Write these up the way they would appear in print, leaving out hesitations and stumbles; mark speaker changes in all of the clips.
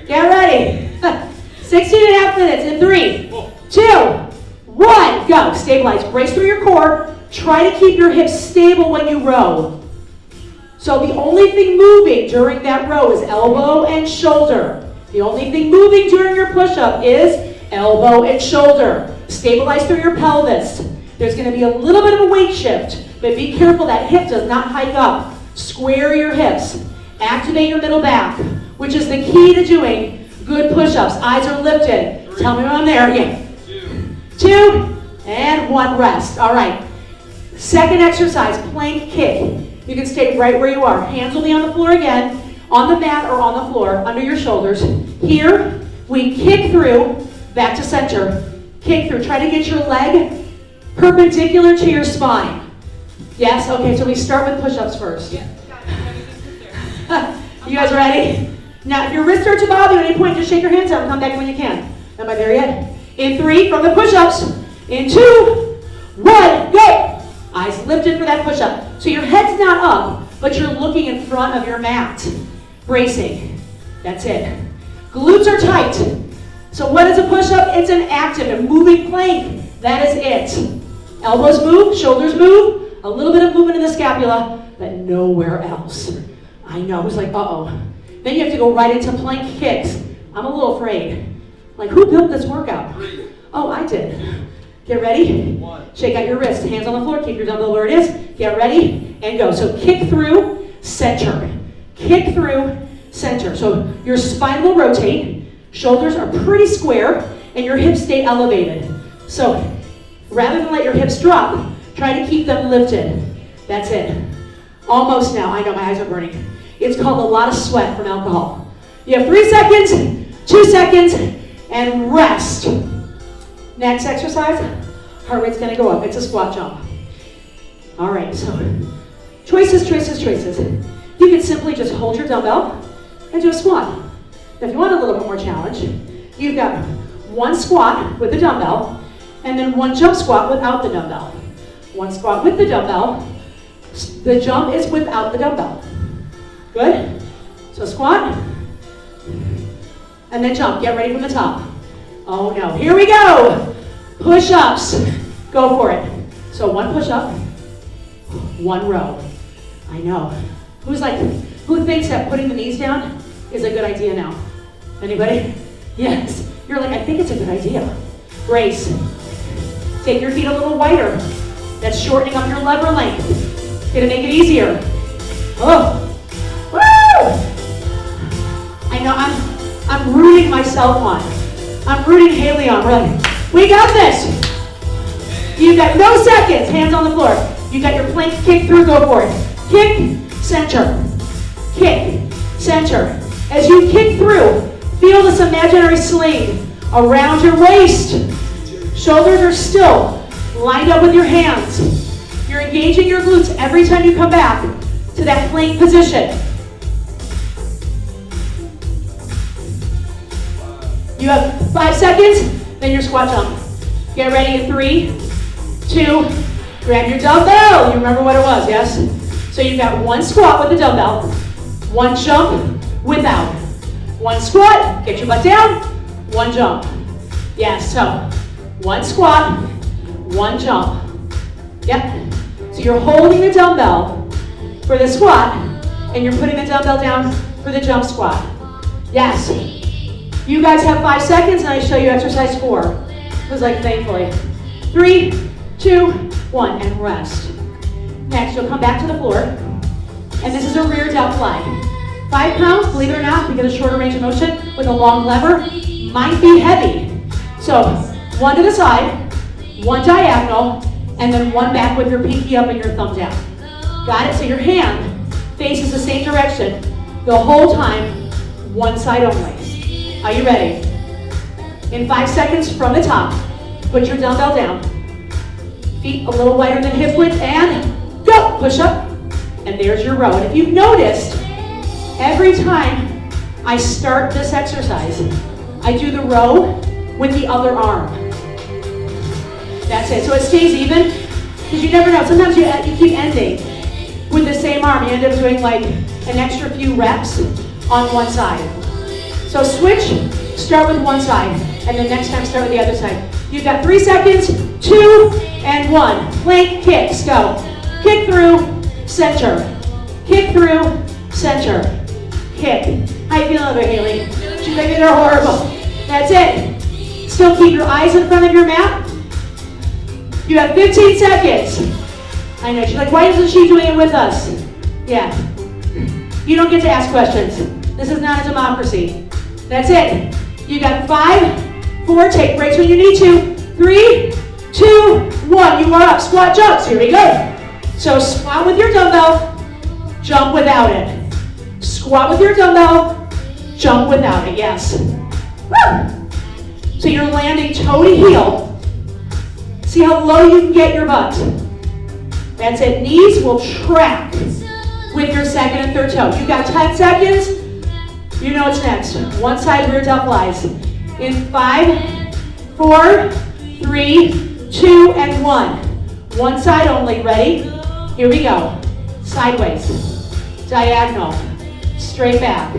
Speaker 1: Get ready. 16 and a half minutes in 3, 2, 1, go. Stabilize, brace through your core. Try to keep your hips stable when you row. So the only thing moving during that row is elbow and shoulder. The only thing moving during your push-up is elbow and shoulder. Stabilize through your pelvis. There's going to be a little bit of a weight shift, but be careful that hip does not hike up. Square your hips. Activate your middle back, which is the key to doing good push-ups. Eyes are lifted.
Speaker 2: 3.
Speaker 1: Tell me when I'm there. Yeah. 2 and 1 rest. All right. Second exercise, plank kick. You can stay right where you are. Hands will be on the floor again, on the mat or on the floor, under your shoulders. Here, we kick through, back to center. Kick through. Try to get your leg perpendicular to your spine. Yes? Okay, so we start with push-ups first.
Speaker 2: Yeah.
Speaker 1: You guys ready? Now, if your wrist starts to bother you at any point, just shake your hands out and come back when you can. Am I there yet? In 3, from the push-ups. In 2, 1, go! Eyes lifted for that push-up. So your head's not up, but you're looking in front of your mat. Bracing. That's it. Glutes are tight. So what is a push-up? It's an active, a moving plank. That is it. Elbows move, shoulders move, a little bit of movement in the scapula, but nowhere else. I know, it's like, uh-oh. Then you have to go right into plank kicks. I'm a little afraid. Like, who built this workout?
Speaker 2: 3.
Speaker 1: Oh, I did. Get ready.
Speaker 2: 1.
Speaker 1: Shake out your wrist. Hands on the floor. Keep your dumbbell where it is. Get ready and go. So kick through, center. Kick through, center. So your spine will rotate. Shoulders are pretty square, and your hips stay elevated. So rather than let your hips drop, try to keep them lifted. That's it. Almost now. I know my eyes are burning. It's called a lot of sweat from alcohol. You have 3 seconds, 2 seconds, and rest. Next exercise, heart rate's gonna go up. It's a squat jump. All right, so choices. You can simply just hold your dumbbell and do a squat. Now, if you want a little bit more challenge, you've got 1 squat with the dumbbell, and then 1 jump squat without the dumbbell. 1 squat with the dumbbell. The jump is without the dumbbell. Good? So squat, and then jump. Get ready from the top. Oh no, here we go. Push-ups, go for it. So 1 push-up, 1 row. I know. Who thinks that putting the knees down is a good idea now? Anybody? Yes. You're like, I think it's a good idea. Brace. Take your feet a little wider. That's shortening up your lever length. It's gonna make it easier. Oh, woo! I know, I'm rooting myself on. I'm rooting Haley on. We're like, we got this. You've got no seconds. Hands on the floor. You got your plank kick through. Go for it. Kick, center. Kick, center. As you kick through, feel this imaginary sling around your waist. Shoulders are still lined up with your hands. You're engaging your glutes every time you come back to that plank position. You have 5 seconds, then your squat jump. Get ready in 3, 2, grab your dumbbell. You remember what it was, yes? So you've got 1 squat with the dumbbell, 1 jump without. 1 squat, get your butt down, 1 jump. Yes, so 1 squat, 1 jump. Yep. So you're holding the dumbbell for the squat, and you're putting the dumbbell down for the jump squat. Yes. You guys have 5 seconds, and I show you exercise 4. It was like, thankfully. 3, 2, 1, and rest. Next, you'll come back to the floor, and this is a rear delt fly. 5 pounds, believe it or not, we get a shorter range of motion with a long lever. Might be heavy. So 1 to the side, 1 diagonal, and then 1 back with your pinky up and your thumb down. Got it? So your hand faces the same direction the whole time, 1 side only. Are you ready? In 5 seconds from the top, put your dumbbell down. Feet a little wider than hip width, and go! Push up, and there's your row. And if you've noticed, every time I start this exercise, I do the row with the other arm. That's it. So it stays even, because you never know. Sometimes you keep ending with the same arm. You end up doing like an extra few reps on one side. So switch, start with one side, and then next time start with the other side. You've got 3 seconds, 2, and 1. Plank kicks, go. Kick through, center. Kick through, center. Kick. How you feeling over here, Haley? She's like, they're horrible. That's it. Still keep your eyes in front of your mat. You have 15 seconds. I know, she's like, why isn't she doing it with us? Yeah. You don't get to ask questions. This is not a democracy. That's it. You got 5, 4, take breaks when you need to. 3, 2, 1. You are up. Squat jumps. Here we go. So squat with your dumbbell, jump without it. Squat with your dumbbell, jump without it. Yes. Woo! So you're landing toe to heel. See how low you can get your butt. That's it. Knees will track with your second and third toe. You've got 10 seconds. You know what's next. One side rear delt flies. In 5, 4, 3, 2, and 1. One side only. Ready? Here we go. Sideways. Diagonal. Straight back.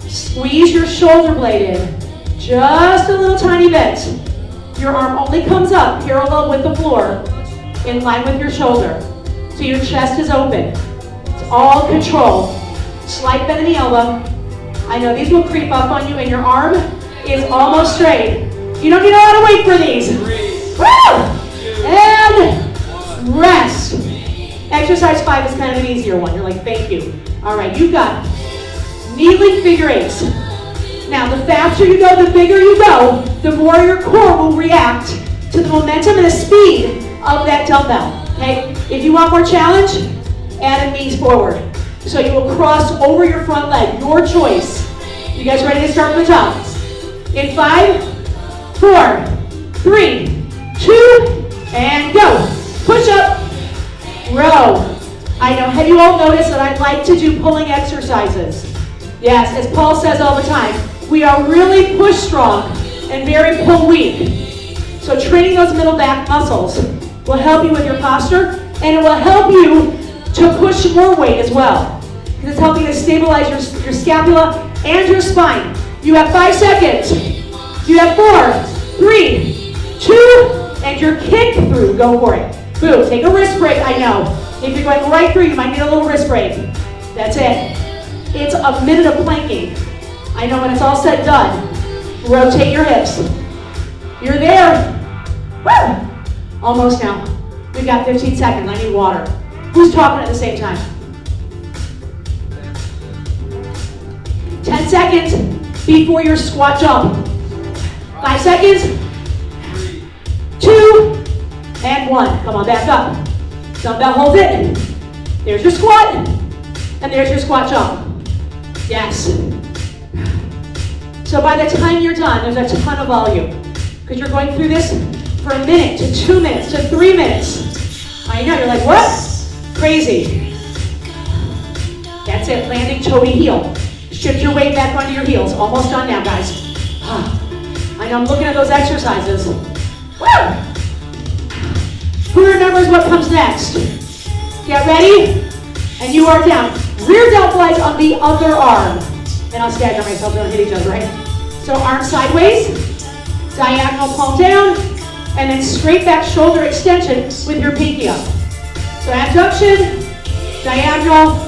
Speaker 1: Squeeze your shoulder blade in. Just a little tiny bit. Your arm only comes up parallel with the floor, in line with your shoulder. So your chest is open. It's all control. Slight bend in the elbow. I know these will creep up on you, and your arm is almost straight. You don't need a lot of weight for these. Woo! And rest. Exercise 5 is kind of an easier one. You're like, thank you. All right, you've got kneeling figure 8s. Now, the faster you go, the bigger you go, the more your core will react to the momentum and the speed of that dumbbell. Okay? If you want more challenge, add a knees forward. So you will cross over your front leg. Your choice. You guys ready to start from the top? In 5, 4, 3, 2, and go. Push up, row. I know, have you all noticed that I like to do pulling exercises? Yes, as Paul says all the time, we are really push strong and very pull weak. So training those middle back muscles will help you with your posture, and it will help you to push more weight as well. Because it's helping to stabilize your scapula and your spine. You have 5 seconds. You have 4, 3, 2, and your kick through. Go for it. Boom. Take a wrist break. I know. If you're going right through, you might need a little wrist break. That's it. It's a minute of planking. I know when it's all said and done. Rotate your hips. You're there. Woo! Almost now. We've got 15 seconds. I need water. Who's talking at the same time? 10 seconds before your squat jump. 5 seconds. 2, and 1. Come on, back up. Dumbbell holds it. There's your squat. And there's your squat jump. Yes. So by the time you're done, there's a ton of volume. Because you're going through this for a minute to 2 minutes to 3 minutes. I know, you're like, what? Crazy. That's it, landing toe to heel. Shift your weight back onto your heels. Almost done now, guys. I know, I'm looking at those exercises. Woo! Who remembers what comes next? Get ready, and you are down. Rear delt flies on the other arm. And I'll stagger myself, don't hit each other, right? So arm sideways, diagonal palm down, and then straight back shoulder extension with your pinky up. So abduction, diagonal,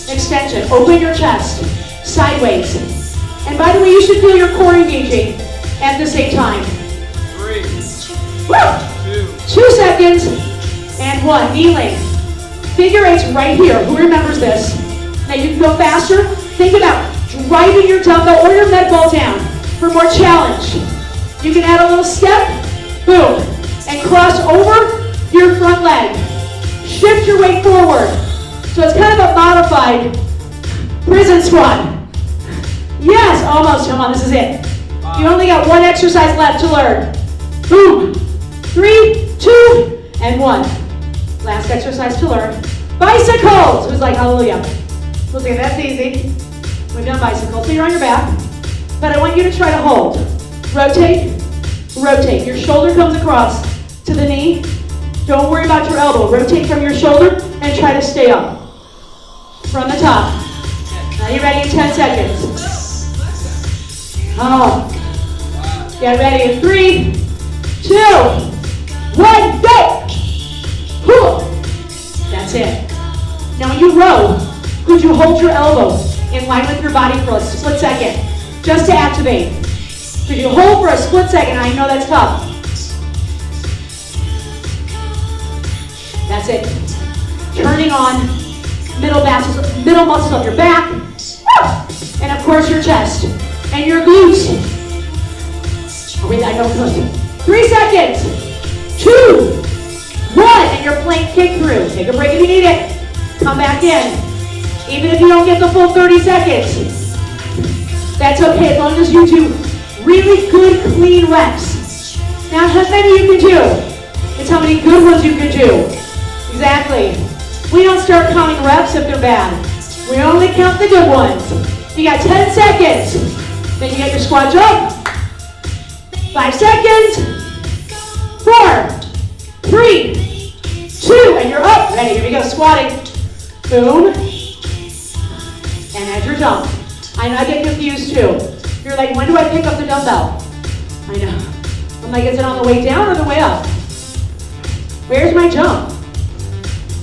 Speaker 1: extension. Open your chest, sideways. And by the way, you should feel your core engaging at the same time.
Speaker 2: 3,
Speaker 1: Woo! 2 seconds, and 1, kneeling. Figure 8's right here. Who remembers this? Now you can go faster. Think about driving your dumbbell or your med ball down for more challenge. You can add a little step, boom, and cross over your front leg. Shift your weight forward. So it's kind of a modified prison squat. Yes, almost. Come on, this is it. You only got 1 exercise left to learn. Boom. 3, 2, and 1. Last exercise to learn. Bicycles. Who's like, hallelujah. We'll say that's easy. We've done bicycles. So you're on your back. But I want you to try to hold. Rotate, rotate. Your shoulder comes across to the knee. Don't worry about your elbow. Rotate from your shoulder and try to stay up. From the top. Now you're ready in 10 seconds. Oh. Get ready in 3, 2, 1, go! Whew. That's it. Now when you row, could you hold your elbow in line with your body for a split second, just to activate? Could you hold for a split second? I know that's tough. That's it. Turning on middle muscles of your back, and of course your chest and your glutes. I don't know. 3 seconds. 2, 1, and your plank kick through. Take a break if you need it. Come back in. Even if you don't get the full 30 seconds, that's okay as long as you do really good, clean reps. Now, how many you can do? It's how many good ones you can do. Exactly. We don't start counting reps if they're bad. We only count the good ones. You got 10 seconds. Then you get your squat jump. 5 seconds. 4, 3, 2, and you're up. Ready, here we go, squatting. Boom. And add your jump. I know I get confused too. You're like, when do I pick up the dumbbell? I know. I'm like, is it on the way down or the way up? Where's my jump?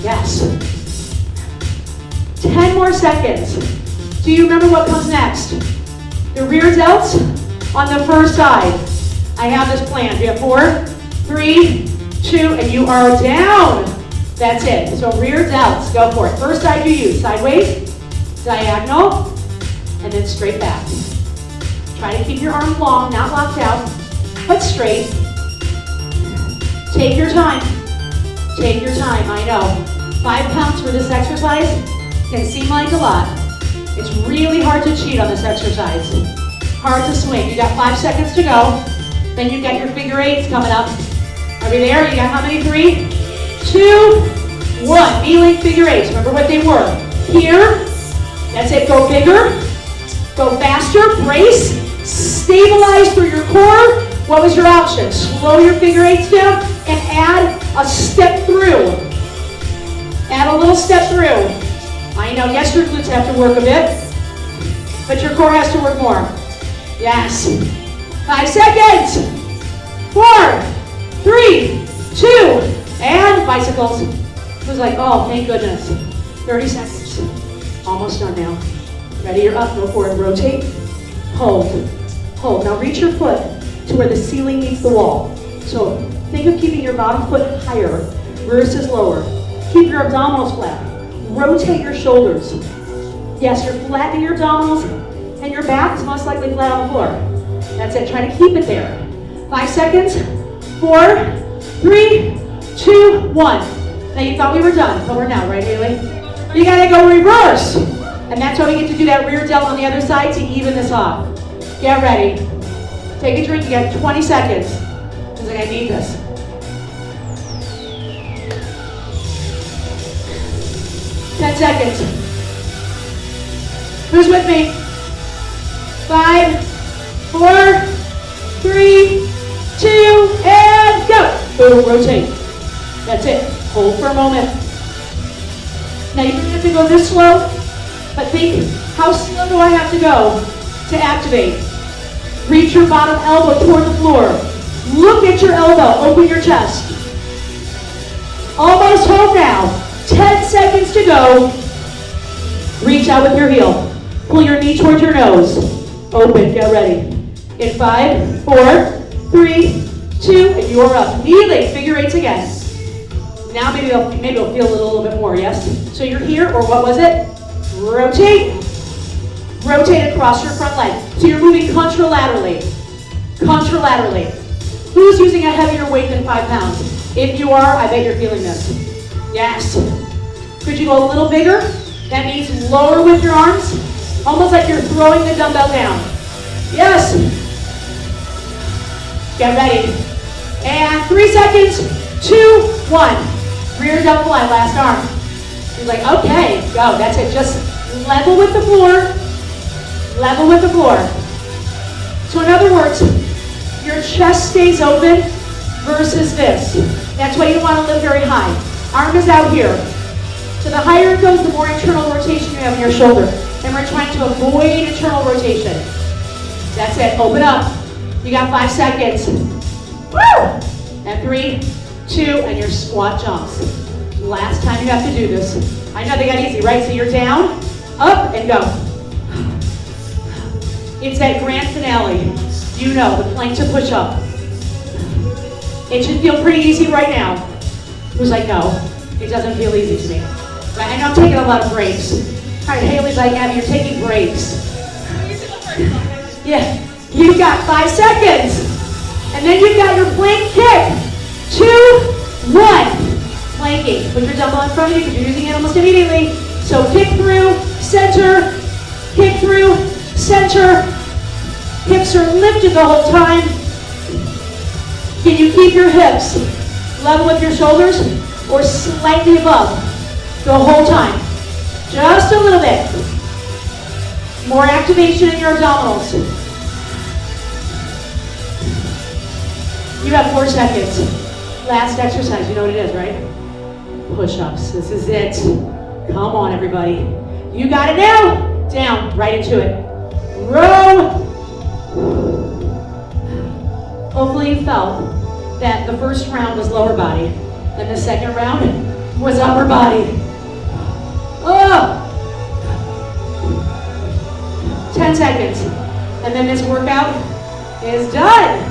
Speaker 1: Yes. 10 more seconds. Do you remember what comes next? The rear delts on the first side. I have this planned. You have 4, 3, 2, and you are down. That's it. So rear delts, go for it. First side you use, sideways, diagonal, and then straight back. Try to keep your arm long, not locked out, but straight. Take your time. Take your time, I know. 5 pounds for this exercise can seem like a lot. It's really hard to cheat on this exercise. Hard to swing. You got 5 seconds to go. Then you got your figure eights coming up. Are we there? You got how many? 3, 2, 1. Knee-length figure eights. Remember what they were. Here. That's it. Go bigger. Go faster. Brace. Stabilize through your core. What was your option? Slow your figure eights down and add a step through. Add a little step through. I know, yes, your glutes have to work a bit, but your core has to work more. Yes. 5 seconds. 4, 3, 2, and bicycles. It was like, oh, thank goodness. 30 seconds. Almost done now. Ready, you're up, go for it. Rotate, hold, hold. Now reach your foot to where the ceiling meets the wall. So think of keeping your bottom foot higher versus lower. Keep your abdominals flat. Rotate your shoulders. Yes, you're flattening your abdominals and your back is most likely flat on the floor. That's it, try to keep it there. 5 seconds, 4, 3, 2, 1. Now you thought we were done, but we're not, right, Haley? You gotta go reverse. And that's why we get to do that rear delt on the other side to even this off. Get ready. Take a drink, you got 20 seconds. I was like, I need this. 10 seconds. Who's with me? 5, 4, 3, 2, and go. Boom, rotate. That's it. Hold for a moment. Now you don't have to go this slow, but think, how slow do I have to go to activate? Reach your bottom elbow toward the floor. Look at your elbow, open your chest. Almost home now. 10 seconds to go. Reach out with your heel. Pull your knee towards your nose. Open, get ready. In 5, 4, 3, 2, and you are up. Kneeling, figure eights again. Now maybe it'll feel a little bit more, yes? So you're here, or what was it? Rotate. Rotate across your front leg. So you're moving contralaterally. Contralaterally. Who's using a heavier weight than 5 pounds? If you are, I bet you're feeling this. Yes. Could you go a little bigger? That means lower with your arms, almost like you're throwing the dumbbell down. Yes. Get ready. And 3 seconds, 2, 1. Rear delt fly, last arm. You're like, okay, go. That's it. Just level with the floor. Level with the floor. So in other words, your chest stays open versus this. That's why you don't want to lift very high. Arm is out here. So the higher it goes, the more internal rotation you have in your shoulder. And we're trying to avoid internal rotation. That's it, open up. You got 5 seconds. Woo! And 3, 2, and your squat jumps. Last time you have to do this. I know they got easy, right? So you're down, up, and go. It's that grand finale. You know, the plank to push up. It should feel pretty easy right now. Who's like, no, it doesn't feel easy to me. Right? I know I'm taking a lot of breaks. All right, Haley's like, Abby, you're taking breaks. Yeah, you've got 5 seconds. And then you've got your plank kick. 2, 1. Planking. Put your dumbbell in front of you because you're using it almost immediately. So kick through, center, kick through, center. Hips are lifted the whole time. Can you keep your hips level with your shoulders or slightly above the whole time? Just a little bit. More activation in your abdominals. You have 4 seconds. Last exercise, you know what it is, right? Push-ups, this is it. Come on, everybody. You got it now. Down, right into it. Row. Hopefully you felt that the first round was lower body, and the second round was upper body. Oh! 10 seconds. And then this workout is done.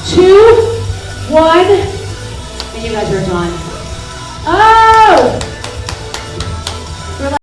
Speaker 1: 2, 1, and you guys are done.